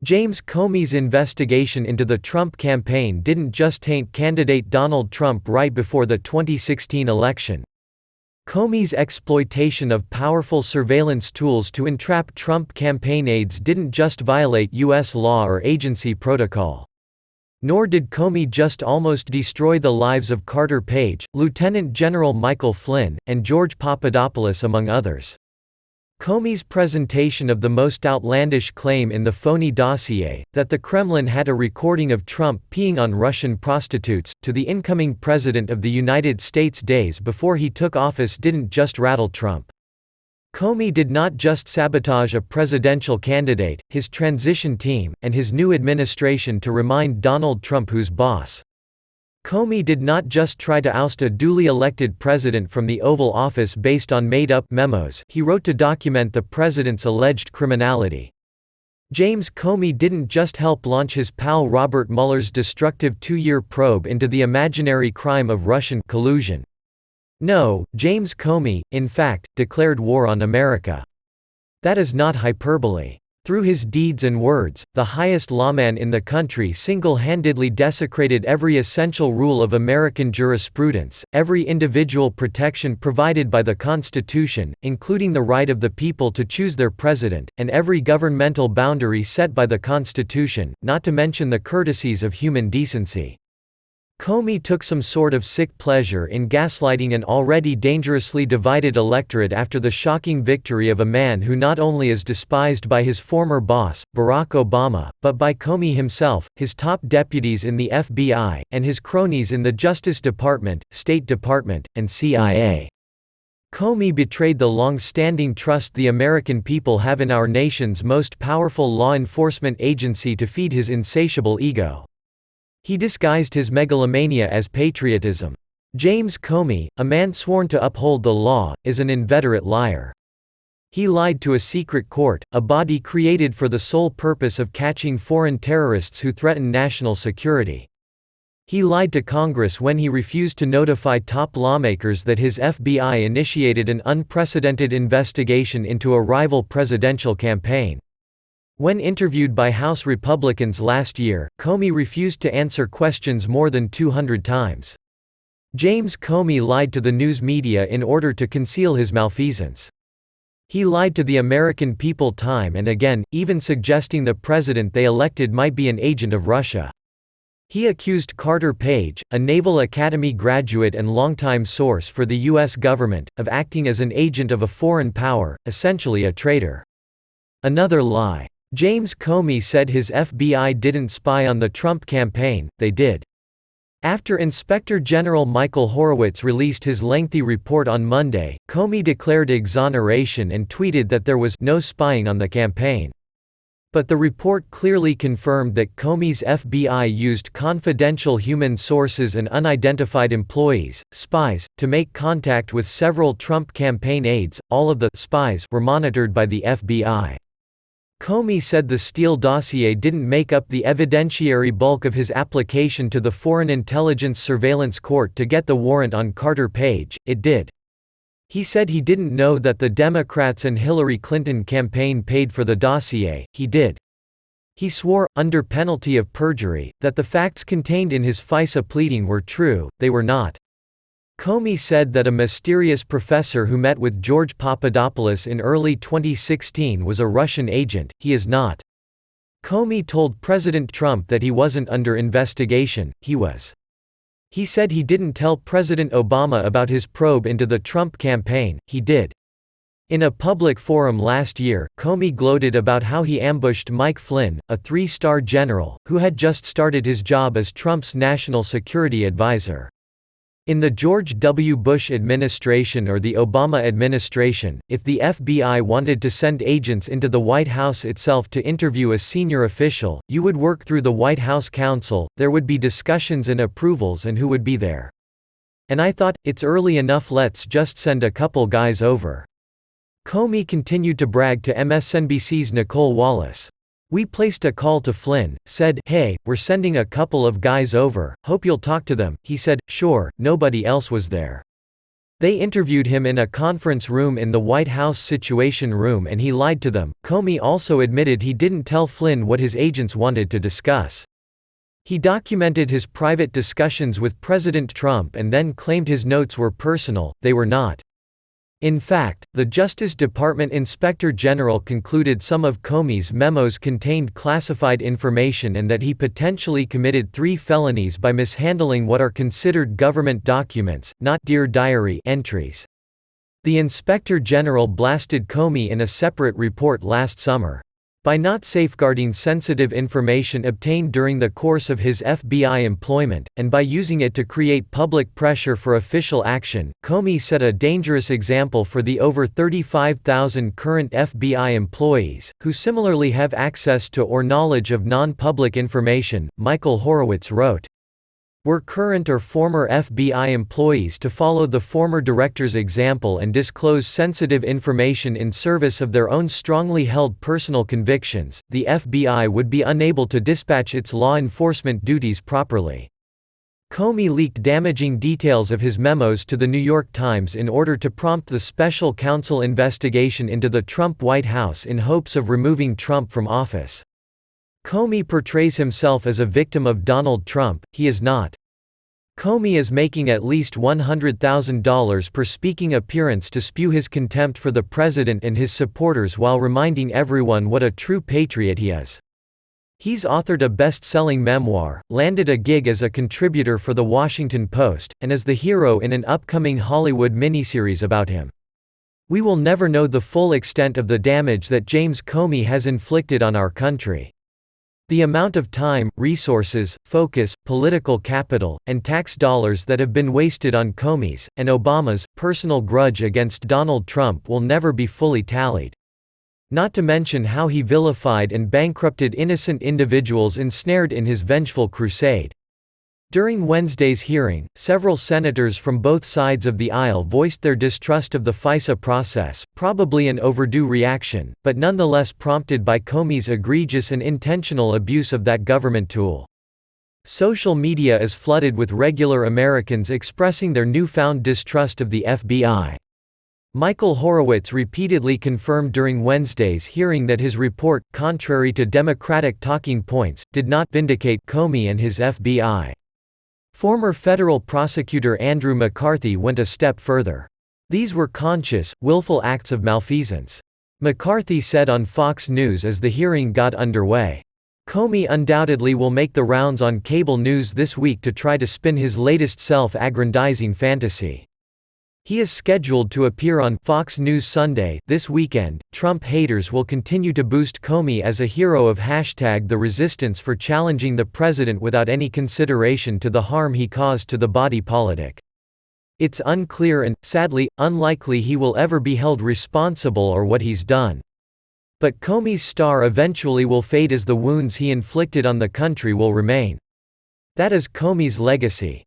James Comey's investigation into the Trump campaign didn't just taint candidate Donald Trump right before the 2016 election. Comey's exploitation of powerful surveillance tools to entrap Trump campaign aides didn't just violate U.S. law or agency protocol. Nor did Comey just almost destroy the lives of Carter Page, Lieutenant General Michael Flynn, and George Papadopoulos among others. Comey's presentation of the most outlandish claim in the phony dossier, that the Kremlin had a recording of Trump peeing on Russian prostitutes, to the incoming President of the United States days before he took office didn't just rattle Trump. Comey did not just sabotage a presidential candidate, his transition team, and his new administration to remind Donald Trump who's boss. Comey did not just try to oust a duly elected president from the Oval Office based on made-up memos he wrote to document the president's alleged criminality. James Comey didn't just help launch his pal Robert Mueller's destructive 2-year probe into the imaginary crime of Russian collusion. No, James Comey, in fact, declared war on America. That is not hyperbole. Through his deeds and words, the highest lawman in the country single-handedly desecrated every essential rule of American jurisprudence, every individual protection provided by the Constitution, including the right of the people to choose their president, and every governmental boundary set by the Constitution, not to mention the courtesies of human decency. Comey took some sort of sick pleasure in gaslighting an already dangerously divided electorate after the shocking victory of a man who not only is despised by his former boss, Barack Obama, but by Comey himself, his top deputies in the FBI, and his cronies in the Justice Department, State Department, and CIA. Comey betrayed the long-standing trust the American people have in our nation's most powerful law enforcement agency to feed his insatiable ego. He disguised his megalomania as patriotism. James Comey, a man sworn to uphold the law, is an inveterate liar. He lied to a secret court, a body created for the sole purpose of catching foreign terrorists who threaten national security. He lied to Congress when he refused to notify top lawmakers that his FBI initiated an unprecedented investigation into a rival presidential campaign. When interviewed by House Republicans last year, Comey refused to answer questions more than 200 times. James Comey lied to the news media in order to conceal his malfeasance. He lied to the American people time and again, even suggesting the president they elected might be an agent of Russia. He accused Carter Page, a Naval Academy graduate and longtime source for the U.S. government, of acting as an agent of a foreign power, essentially a traitor. Another lie. James Comey said his FBI didn't spy on the Trump campaign, they did. After Inspector General Michael Horowitz released his lengthy report on Monday, Comey declared exoneration and tweeted that there was no spying on the campaign. But the report clearly confirmed that Comey's FBI used confidential human sources and unidentified employees, spies, to make contact with several Trump campaign aides. All of the spies were monitored by the FBI. Comey said the Steele dossier didn't make up the evidentiary bulk of his application to the Foreign Intelligence Surveillance Court to get the warrant on Carter Page, it did. He said he didn't know that the Democrats and Hillary Clinton campaign paid for the dossier, he did. He swore, under penalty of perjury, that the facts contained in his FISA pleading were true, they were not. Comey said that a mysterious professor who met with George Papadopoulos in early 2016 was a Russian agent, he is not. Comey told President Trump that he wasn't under investigation, he was. He said he didn't tell President Obama about his probe into the Trump campaign, he did. In a public forum last year, Comey gloated about how he ambushed Mike Flynn, a 3-star general, who had just started his job as Trump's national security advisor. In the George W. Bush administration or the Obama administration, if the FBI wanted to send agents into the White House itself to interview a senior official, you would work through the White House counsel, there would be discussions and approvals and who would be there. And I thought, it's early enough, let's just send a couple guys over. Comey continued to brag to MSNBC's Nicole Wallace. We placed a call to Flynn, said, "Hey, we're sending a couple of guys over, hope you'll talk to them." He said, "Sure, nobody else was there." They interviewed him in a conference room in the White House Situation Room and he lied to them. Comey also admitted he didn't tell Flynn what his agents wanted to discuss. He documented his private discussions with President Trump and then claimed his notes were personal. They were not. In fact, the Justice Department Inspector General concluded some of Comey's memos contained classified information and that he potentially committed 3 felonies by mishandling what are considered government documents, not Dear Diary entries. The Inspector General blasted Comey in a separate report last summer. By not safeguarding sensitive information obtained during the course of his FBI employment, and by using it to create public pressure for official action, Comey set a dangerous example for the over 35,000 current FBI employees, who similarly have access to or knowledge of non-public information, Michael Horowitz wrote. Were current or former FBI employees to follow the former director's example and disclose sensitive information in service of their own strongly held personal convictions, the FBI would be unable to dispatch its law enforcement duties properly. Comey leaked damaging details of his memos to the New York Times in order to prompt the special counsel investigation into the Trump White House in hopes of removing Trump from office. Comey portrays himself as a victim of Donald Trump. He is not. Comey is making at least $100,000 per speaking appearance to spew his contempt for the president and his supporters while reminding everyone what a true patriot he is. He's authored a best-selling memoir, landed a gig as a contributor for The Washington Post, and is the hero in an upcoming Hollywood miniseries about him. We will never know the full extent of the damage that James Comey has inflicted on our country. The amount of time, resources, focus, political capital, and tax dollars that have been wasted on Comey's, and Obama's, personal grudge against Donald Trump will never be fully tallied. Not to mention how he vilified and bankrupted innocent individuals ensnared in his vengeful crusade. During Wednesday's hearing, several senators from both sides of the aisle voiced their distrust of the FISA process, probably an overdue reaction, but nonetheless prompted by Comey's egregious and intentional abuse of that government tool. Social media is flooded with regular Americans expressing their newfound distrust of the FBI. Michael Horowitz repeatedly confirmed during Wednesday's hearing that his report, contrary to Democratic talking points, did not vindicate Comey and his FBI. Former federal prosecutor Andrew McCarthy went a step further. These were conscious, willful acts of malfeasance. McCarthy said on Fox News as the hearing got underway. Comey undoubtedly will make the rounds on cable news this week to try to spin his latest self-aggrandizing fantasy. He is scheduled to appear on Fox News Sunday. This weekend, Trump haters will continue to boost Comey as a hero of #the resistance for challenging the president without any consideration to the harm he caused to the body politic. It's unclear and, sadly, unlikely he will ever be held responsible or what he's done. But Comey's star eventually will fade as the wounds he inflicted on the country will remain. That is Comey's legacy.